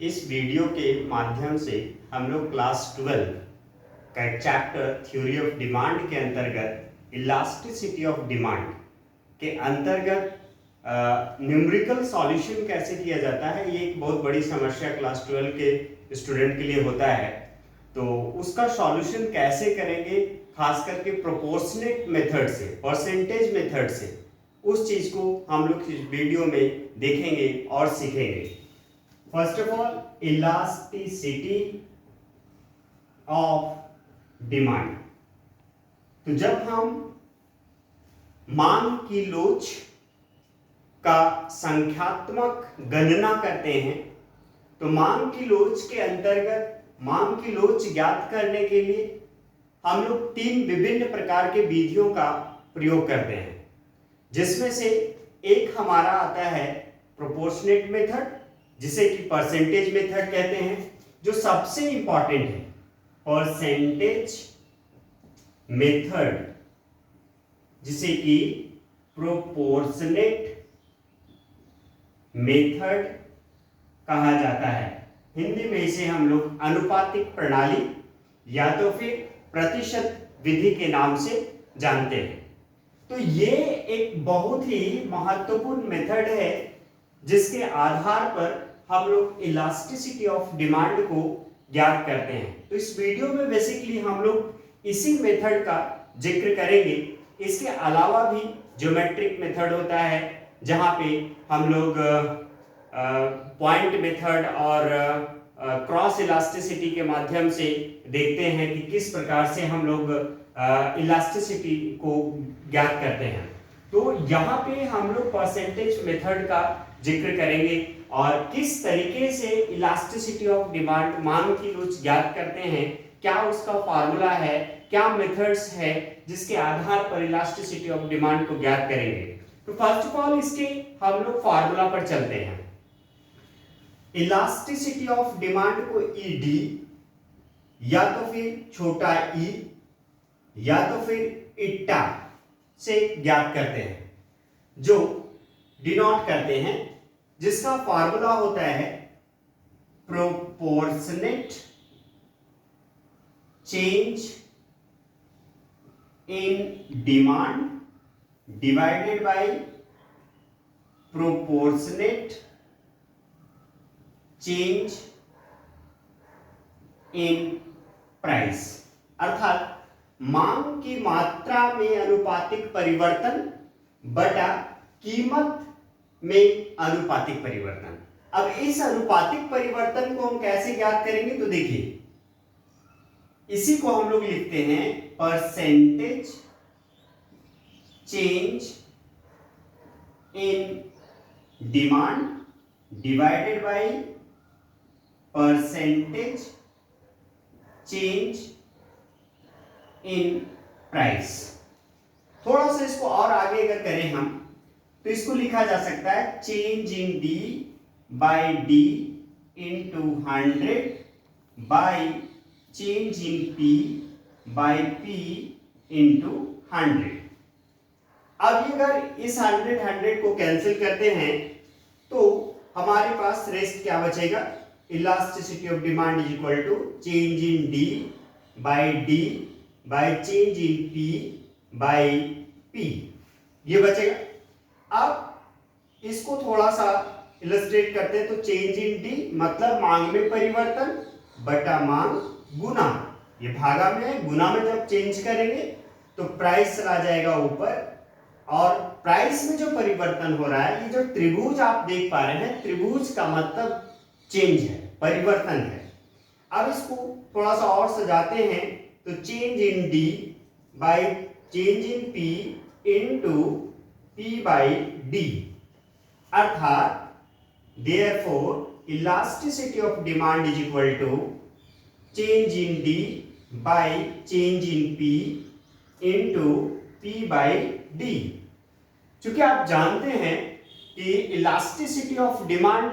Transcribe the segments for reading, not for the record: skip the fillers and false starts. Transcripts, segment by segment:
इस वीडियो के माध्यम से हम लोग क्लास 12 का एक चैप्टर थ्योरी ऑफ डिमांड के अंतर्गत इलास्टिसिटी ऑफ डिमांड के अंतर्गत न्यूमेरिकल सॉल्यूशन कैसे किया जाता है, ये एक बहुत बड़ी समस्या क्लास 12 के स्टूडेंट के लिए होता है। तो उसका सॉल्यूशन कैसे करेंगे, खास करके प्रोपोर्शनेट मेथड से, परसेंटेज मेथड से, उस चीज को हम लोग इस वीडियो में देखेंगे और सीखेंगे। First of all, elasticity of demand. तो जब हम मांग की लोच का संख्यात्मक गणना करते हैं तो मांग की लोच के अंतर्गत मांग की लोच ज्ञात करने के लिए हम लोग 3 विभिन्न प्रकार के विधियों का प्रयोग करते हैं, जिसमें से एक हमारा आता है प्रोपोर्शनेट मेथड, जिसे कि परसेंटेज मेथड कहते हैं, जो सबसे इंपॉर्टेंट है। परसेंटेज मेथड, जिसे कि प्रोपोर्शनेट मेथड कहा जाता है। हिंदी में इसे हम लोग अनुपातिक प्रणाली या तो फिर प्रतिशत विधि के नाम से जानते हैं। तो ये एक बहुत ही महत्वपूर्ण मेथड है, जिसके आधार पर हम लोग इलास्टिसिटी ऑफ डिमांड को ज्ञात करते हैं। तो इस वीडियो में बेसिकली हम लोग इसी मेथड का जिक्र करेंगे। इसके अलावा भी ज्योमेट्रिक मेथड होता है, जहां पे हम लोग पॉइंट मेथड और क्रॉस इलास्टिसिटी के माध्यम से देखते हैं कि किस प्रकार से हम लोग इलास्टिसिटी को ज्ञात करते हैं। तो यहाँ पे हम लोग परसेंटेज मेथड का जिक्र करेंगे और किस तरीके से इलास्टिसिटी ऑफ डिमांड, मांग की लोच ज्ञात करते हैं, क्या उसका फार्मूला है, क्या मेथड्स है जिसके आधार पर इलास्टिसिटी ऑफ डिमांड को ज्ञात करेंगे। तो फर्स्ट ऑफ ऑल इसके हम लोग फार्मूला पर चलते हैं। इलास्टिसिटी ऑफ डिमांड को ईडी या तो फिर छोटा ई या तो फिर इट्टा से ज्ञात करते हैं, जो डिनोट करते हैं, जिसका फार्मूला होता है proportionate change in demand divided by proportionate change in price. अर्थात मांग की मात्रा में अनुपातिक परिवर्तन बटा कीमत में अनुपातिक परिवर्तन। अब इस अनुपातिक परिवर्तन को हम कैसे ज्ञात करेंगे, तो देखिए, इसी को हम लोग लिखते हैं percentage change in demand divided by percentage change in price. थोड़ा सा इसको और आगे अगर करें हम, तो इसको लिखा जा सकता है change in D by D into 100 by change in P by P into 100। अब अगर इस 100 को कैंसिल करते हैं तो हमारे पास रेस्ट क्या बचेगा, elasticity of demand is equal to change in D by change in P by P, ये बचेगा। अब इसको थोड़ा सा इलस्ट्रेट करते हैं, तो चेंज इन डी मतलब मांग में परिवर्तन बटा मांग गुना, ये भागा में है, गुना में जब चेंज करेंगे तो प्राइस चला जाएगा ऊपर, और प्राइस में जो परिवर्तन हो रहा है, ये जो त्रिभुज आप देख पा रहे हैं, त्रिभुज का मतलब चेंज है, परिवर्तन है। अब इसको थोड़ा सा और सजाते हैं, तो change in D by change in P into P by D. अर्थात therefore elasticity of demand is equal to change in D by change in P into P by D. चूंकि आप जानते हैं कि इलास्टिसिटी ऑफ डिमांड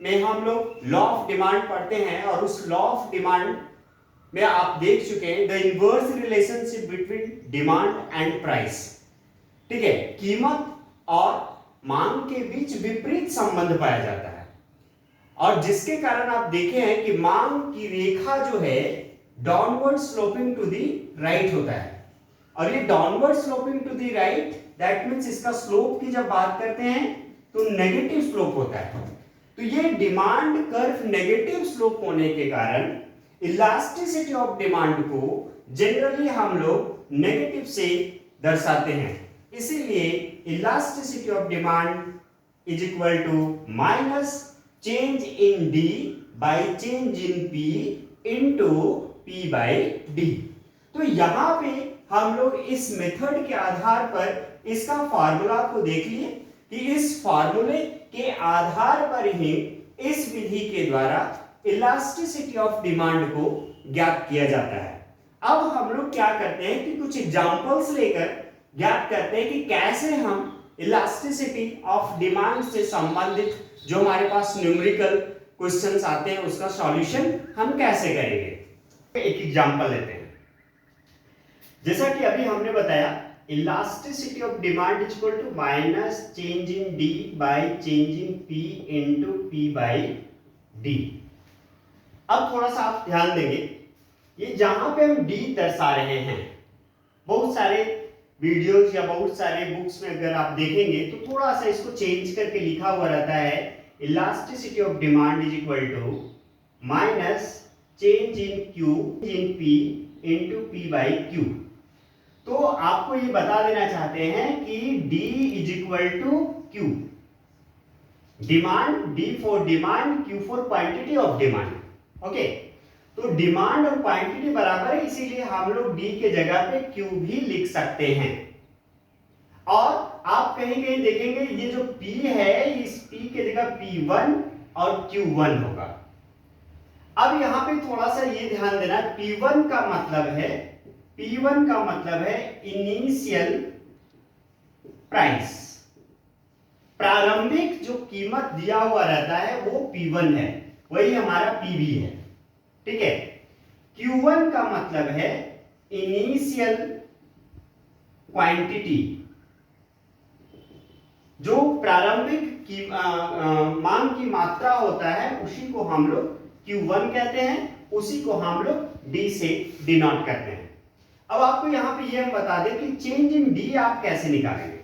में हम लोग law of demand पढ़ते हैं, और उस लॉ ऑफ डिमांड में आप देख चुके हैं the inverse relationship between demand and price. ठीक है, कीमत और मांग के बीच विपरीत संबंध पाया जाता है। और जिसके कारण आप देखे हैं कि मांग की रेखा जो है downward sloping to the right होता है। और ये downward sloping to the right, that means इसका स्लोप की जब बात करते हैं तो नेगेटिव स्लोप होता है। तो ये डिमांड कर्व नेगेटिव स्लोप होने के कारण इलास्टिसिटी ऑफ डिमांड को जनरली हम लोग नेगेटिव से दर्शाते हैं। इसीलिए elasticity of demand is equal to minus change in D by change in P into P by D. तो यहां पे हम लोग इस मेथड के आधार पर इसका फार्मूला को देख लिए कि इस फार्मूले के आधार पर ही इस विधि के द्वारा इलास्टिसिटी ऑफ डिमांड को ज्ञात किया जाता है। अब हम लोग क्या करते हैं कि कुछ एग्जांपल्स लेकर ज्ञात करते हैं कि कैसे हम इलास्टिसिटी ऑफ डिमांड से संबंधित जो हमारे पास न्यूमेरिकल क्वेश्चंस आते हैं उसका सॉल्यूशन हम कैसे करेंगे। एक एग्जांपल लेते हैं। जैसा कि अभी हमने बताया elasticity of demand is equal to minus change in D by change in P into P by D. अब थोड़ा सा आप ध्यान देंगे, ये जहां पे हम डी दर्शा रहे हैं, बहुत सारे वीडियोस या बहुत सारे बुक्स में अगर आप देखेंगे तो थोड़ा सा इसको चेंज करके लिखा हुआ रहता है elasticity of demand is equal to minus change in Q in P into P by Q. तो आपको ये बता देना चाहते हैं कि D is equal to Q, demand D for demand, Q for quantity of demand. Okay, तो demand और क्वांटिटी बराबर है, इसीलिए हम लोग D के जगह पे Q भी लिख सकते हैं। और आप कहीं कहीं देखेंगे ये जो P है इस P के जगह P1 और Q1 होगा। अब यहां पे थोड़ा सा ये ध्यान देना, P1 का मतलब है इनिशियल प्राइस, प्रारंभिक जो कीमत दिया हुआ रहता है वो P1 है, वही हमारा PV है। ठीक है। Q1 का मतलब है इनिशियल क्वांटिटी, जो प्रारंभिक मांग की मात्रा होता है उसी को हम लोग Q1 कहते हैं, उसी को हम लोग D से डिनोट करते हैं। अब आपको यहां पे ये हम बता दें कि चेंज इन डी आप कैसे निकालेंगे।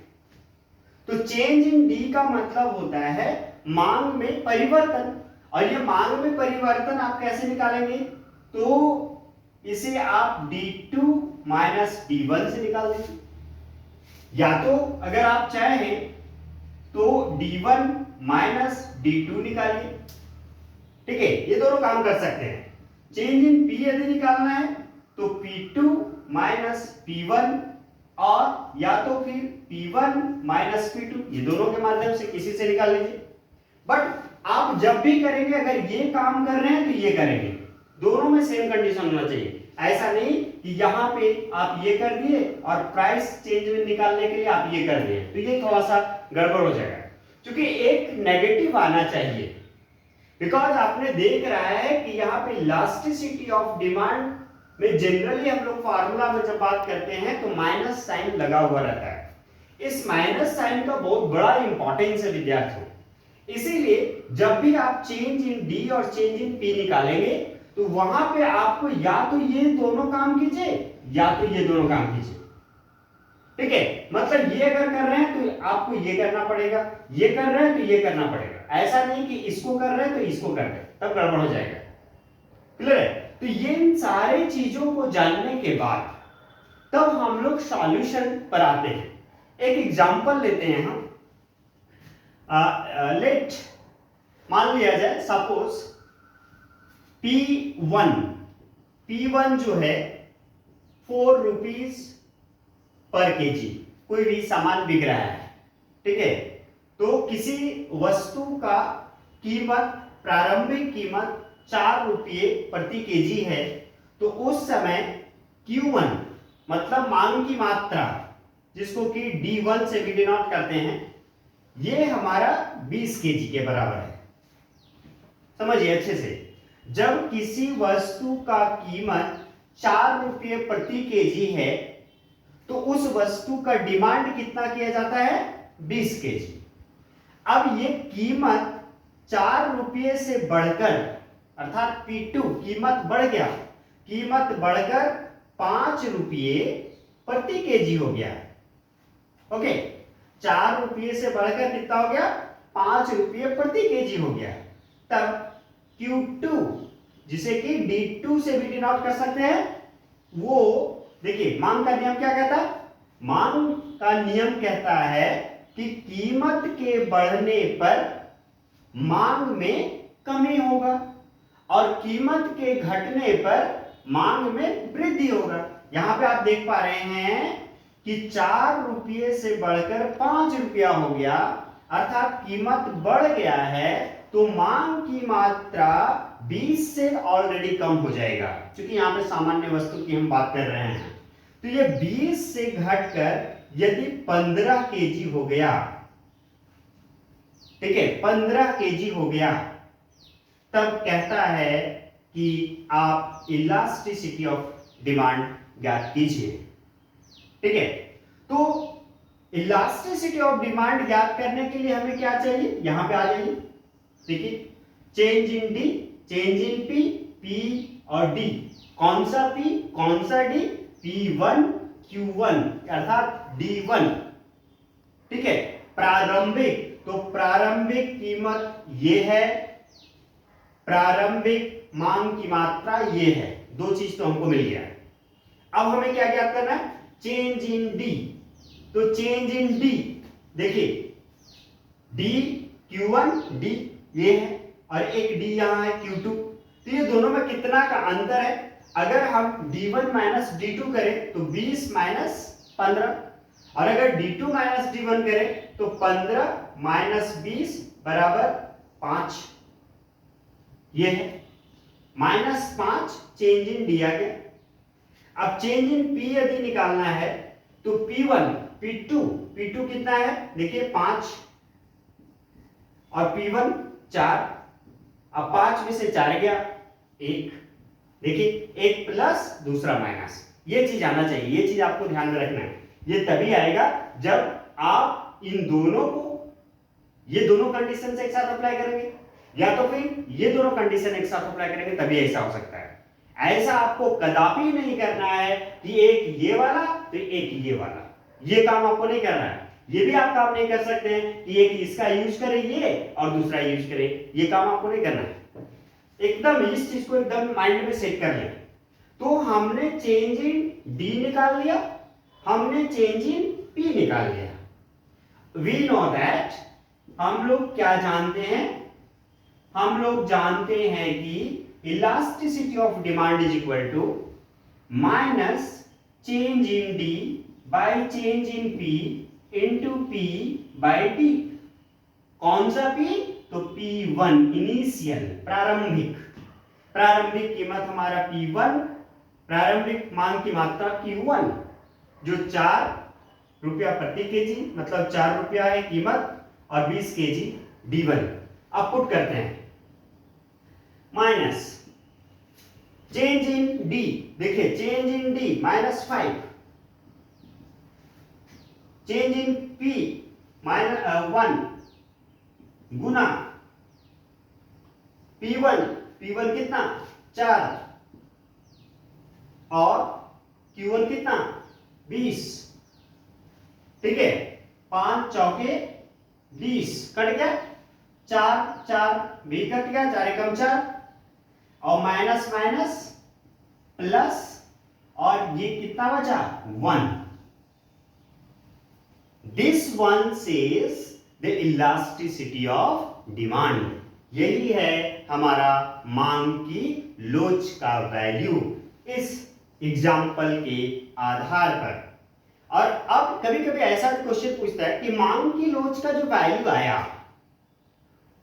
तो चेंज इन डी का मतलब होता है मांग में परिवर्तन, और ये मांग में परिवर्तन आप कैसे निकालेंगे, तो इसे आप D2 माइनस D1 से निकाल देंगे, या तो अगर आप चाहें तो D1 माइनस D2 निकालिए। ठीक है, ये दोनों काम कर सकते हैं। चेंज इन P यदि निकालना है तो P2 माइनस P1, और या तो फिर P1 माइनस P2, ये दोनों के माध्यम से किसी से निकाल लीजिए। बट आप जब भी करेंगे, अगर ये काम कर रहे हैं तो ये करेंगे, दोनों में सेम कंडीशन होना चाहिए। ऐसा नहीं कि यहां पे आप ये कर दिए और प्राइस चेंज में निकालने के लिए आप ये कर दिए, तो ये थोड़ा सा गड़बड़ हो जाएगा, क्योंकि एक नेगेटिव आना चाहिए। बिकॉज आपने देख रहा है कि यहाँ पे इलास्टिसिटी ऑफ डिमांड में जनरली हम लोग फार्मूला में जब बात करते हैं तो माइनस साइन लगा हुआ रहता है। इस माइनस साइन का बहुत बड़ा इंपॉर्टेंस है विद्यार्थियों, इसीलिए जब भी आप चेंज इन डी और चेंज इन पी निकालेंगे तो वहां पे आपको या तो ये दोनों काम कीजिए या तो ये दोनों काम कीजिए। ठीक है, मतलब ये अगर कर रहे हैं तो आपको ये करना पड़ेगा, ये कर रहे हैं तो ये करना पड़ेगा। ऐसा नहीं कि इसको कर रहे हैं तो इसको कर रहे हैं, तब गड़बड़ हो जाएगा। क्लियर है? तो ये इन सारी चीजों को जानने के बाद तब हम लोग सॉल्यूशन पर आते हैं। एक एग्जांपल लेते हैं हम। लेट मान लिया जाए सपोज P1 जो है 4 रुपीज पर केजी कोई भी सामान बिक रहा है। ठीक है, तो किसी वस्तु का कीमत, प्रारंभिक कीमत 4 रुपये प्रति केजी है, तो उस समय Q1 मतलब मांग की मात्रा, जिसको कि D1 से भी डिनोट करते हैं, ये हमारा 20 केजी के बराबर है। समझिए अच्छे से, जब किसी वस्तु का कीमत 4 रुपये प्रति केजी है तो उस वस्तु का डिमांड कितना किया जाता है? 20 केजी। अब ये कीमत 4 रुपये से बढ़कर, अर्थात P2 कीमत बढ़ गया, कीमत बढ़कर 5 रुपये प्रति केजी हो गया। ओके, 4 रुपये से बढ़कर कितना हो गया, 5 रुपये प्रति केजी हो गया। तब Q2 जिसे कि D2 से भी डिनोट कर सकते हैं, वो देखिए मांग का नियम क्या कहता है, मांग का नियम कहता है कि कीमत के बढ़ने पर मांग में कमी होगा और कीमत के घटने पर मांग में वृद्धि होगा। यहां पे आप देख पा रहे हैं कि 4 रुपये से बढ़कर 5 रुपया हो गया, अर्थात कीमत बढ़ गया है, तो मांग की मात्रा 20 से ऑलरेडी कम हो जाएगा। क्योंकि यहां पे सामान्य वस्तु की हम बात कर रहे हैं, तो ये 20 से घटकर यदि 15 केजी हो गया, ठीक है, 15 केजी हो गया, तब कहता है कि आप इलास्टिसिटी ऑफ डिमांड ज्ञात कीजिए। ठीक है, तो इलास्टिसिटी ऑफ डिमांड ज्ञात करने के लिए हमें क्या चाहिए, यहां पे आ जाइए। देखिए, change in D, change in P, P और डी, कौन सा पी कौन सा डी, P1 Q1 अर्थात D1। ठीक है, प्रारंभिक, तो प्रारंभिक कीमत ये है, प्रारंभिक मांग की मात्रा ये है, दो चीज तो हमको मिल गया। अब हमें क्या ज्ञात करना है, चेंज इन डी। तो चेंज इन डी, देखिए डी Q1 डी ये है और एक डी यहां है Q2, तो ये दोनों में कितना का अंतर है, अगर हम D1 माइनस D2 करें तो 20 माइनस 15, और अगर D2 माइनस D1 करें तो 15 माइनस 20 बराबर 5, ये है -5 चेंज इन डी आ गया। अब चेंज इन पी यदि निकालना है तो P1 P2 कितना है, देखिए 5 और P1 4, अब 5 में से 4 गया 1, देखिए एक प्लस दूसरा माइनस, ये चीज आना चाहिए, ये चीज आपको ध्यान में रखना है। ये तभी आएगा जब आप इन दोनों को, ये दोनों कंडीशन से एक साथ अप्लाई करेंगे, या तो फिर ये दोनों कंडीशन एक साथ अप्लाई करेंगे, तभी ऐसा हो सकता है। ऐसा आपको कदापि नहीं करना है कि एक ये वाला तो एक ये वाला, ये काम आपको नहीं करना है। ये भी आप काम नहीं कर सकते हैं कि एक इसका यूज करें ये और दूसरा यूज करें, ये काम आपको नहीं करना है। एकदम इस चीज को एकदम माइंड में सेट कर लें। तो हमने चेंज इन डी निकाल लिया, हमने चेंज इन पी निकाल लिया। वी नो दैट, हम लोग क्या जानते हैं, हम लोग जानते हैं कि elasticity of demand is equal to minus change in D by change in P into P by D. कौन सा पी, तो P1 इनिशियल, प्रारंभिक, प्रारंभिक कीमत हमारा P1, प्रारंभिक मांग की मात्रा Q1 जो 4 रुपया प्रति केजी, मतलब 4 रुपया है कीमत और 20 केजी D1। अब पुट करते हैं, माइनस चेंज इन डी, देखिए change in D -5, change in P -1 Guna P1 कितना 4 और Q1 कितना 20। ठीक है, 5 चौके 20, कट गया 4 भी कट गया, 4 एकम 4 और माइनस माइनस प्लस, और ये कितना बचा 1। This one says the elasticity of demand, यही है हमारा मांग की लोच का वैल्यू इस एग्जाम्पल के आधार पर। और अब कभी कभी ऐसा क्वेश्चन पूछता है कि मांग की लोच का जो वैल्यू आया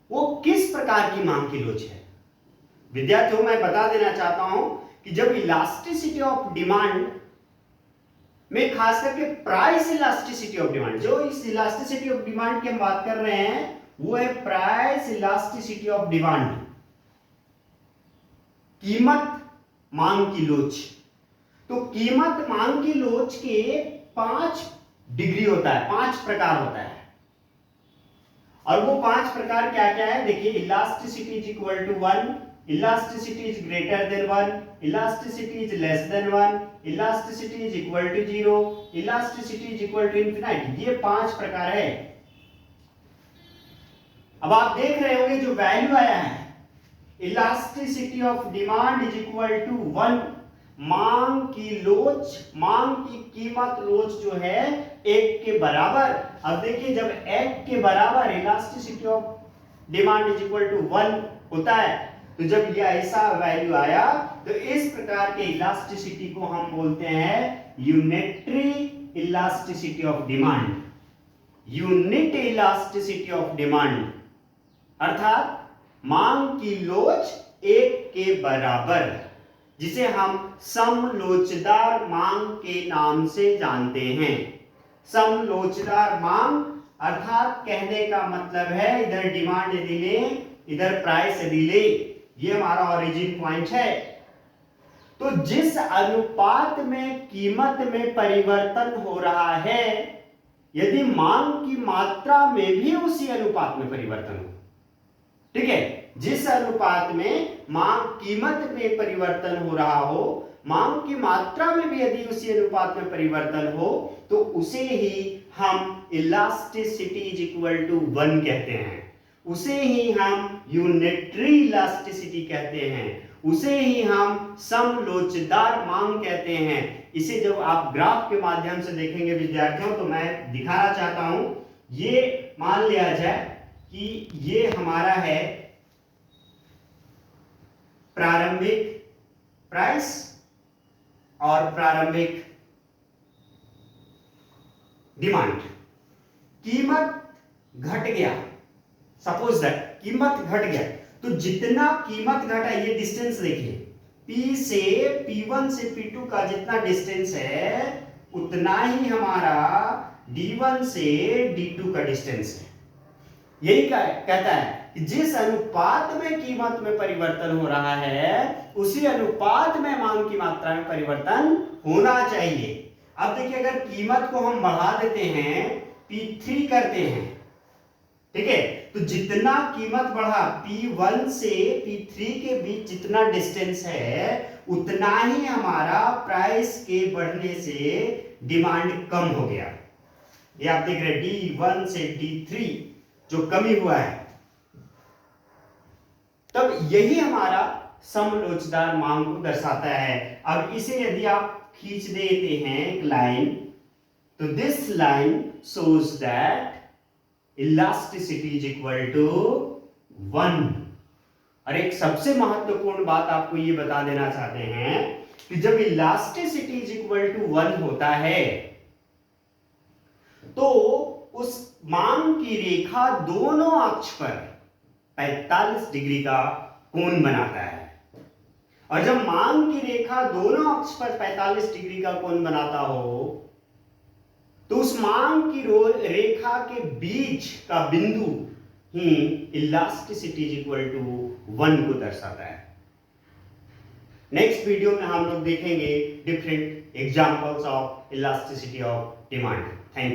वो किस प्रकार की मांग की लोच है। विद्यार्थियों, मैं बता देना चाहता हूं कि जब इलास्टिसिटी ऑफ डिमांड में खास करके प्राइस इलास्टिसिटी ऑफ डिमांड, जो इस इलास्टिसिटी ऑफ डिमांड की हम बात कर रहे हैं वो है प्राइस इलास्टिसिटी ऑफ डिमांड, कीमत मांग की लोच। तो कीमत मांग की लोच के 5 डिग्री होता है, 5 प्रकार होता है। और वो 5 प्रकार क्या क्या है देखिए, elasticity is equal to 1, elasticity is greater than 1, elasticity is less than 1, elasticity is equal to 0, elasticity is equal to infinity. ये 5 प्रकार है। अब आप देख रहे होंगे जो वैल्यू आया है, elasticity of demand is equal to 1, मांग की लोच, मांग की कीमत लोच जो है 1 के बराबर। अब देखिए जब 1 के बराबर elasticity of demand is equal to 1 होता है, तो जब ये ऐसा वैल्यू आया तो इस प्रकार के इलास्टिसिटी को हम बोलते हैं unitary elasticity of demand, unit elasticity of demand, अर्थात मांग की लोच 1 के बराबर, जिसे हम समलोचदार मांग के नाम से जानते हैं। समलोचदार मांग अर्थात कहने का मतलब है इधर डिमांड यदि ले, इधर प्राइस यदि ले, ये हमारा ओरिजिन पॉइंट है। तो जिस अनुपात में कीमत में परिवर्तन हो रहा है, यदि मांग की मात्रा में भी उसी अनुपात में परिवर्तन हो, ठीक है, जिस अनुपात में मांग कीमत में परिवर्तन हो रहा हो, मांग की मात्रा में भी यदि उसी अनुपात में परिवर्तन हो, तो उसे ही हम इलास्टिसिटी इज इक्वल टू 1 कहते हैं, उसे ही हम यूनिटरी इलास्टिसिटी कहते हैं, उसे ही हम समलोचदार मांग कहते हैं। इसे जब आप ग्राफ के माध्यम से देखेंगे विद्यार्थियों, तो मैं दिखाना चाहता हूं, ये मान लिया जाए कि ये हमारा है प्रारंभिक प्राइस और प्रारंभिक डिमांड। कीमत घट गया, सपोज दैट कीमत घट गया, तो जितना कीमत घटा, ये डिस्टेंस देखिए, P से P1 से P2 का जितना डिस्टेंस है, उतना ही हमारा D1 से D2 का डिस्टेंस है। यही कहता है कि जिस अनुपात में कीमत में परिवर्तन हो रहा है, उसी अनुपात में मांग की मात्रा में परिवर्तन होना चाहिए। अब देखिए, अगर कीमत को हम बढ़ा देते हैं, P3 करते हैं, ठीक है, तो जितना कीमत बढ़ा, P1 से P3 के बीच जितना डिस्टेंस है, उतना ही हमारा प्राइस के बढ़ने से डिमांड कम हो गया। ये आप देख रहे हैं, D1 से D3 जो कमी हुआ है, तब यही हमारा समलोचदार मांग को दर्शाता है। अब इसे यदि आप खींच देते हैं एक लाइन, तो this line shows that elasticity is equal to 1। और एक सबसे महत्वपूर्ण बात आपको ये बता देना चाहते हैं कि जब इलास्टिसिटी इज इक्वल टू 1 होता है, तो उस मांग की रेखा दोनों अक्ष पर 45 डिग्री का कोण बनाता है। और जब मांग की रेखा दोनों अक्ष पर 45 डिग्री का कोण बनाता हो, तो उस मांग की रेखा के बीच का बिंदु ही इलास्टिसिटी इज इक्वल टू 1 को दर्शाता है। नेक्स्ट वीडियो में हम लोग देखेंगे different examples of elasticity of demand. Thank you.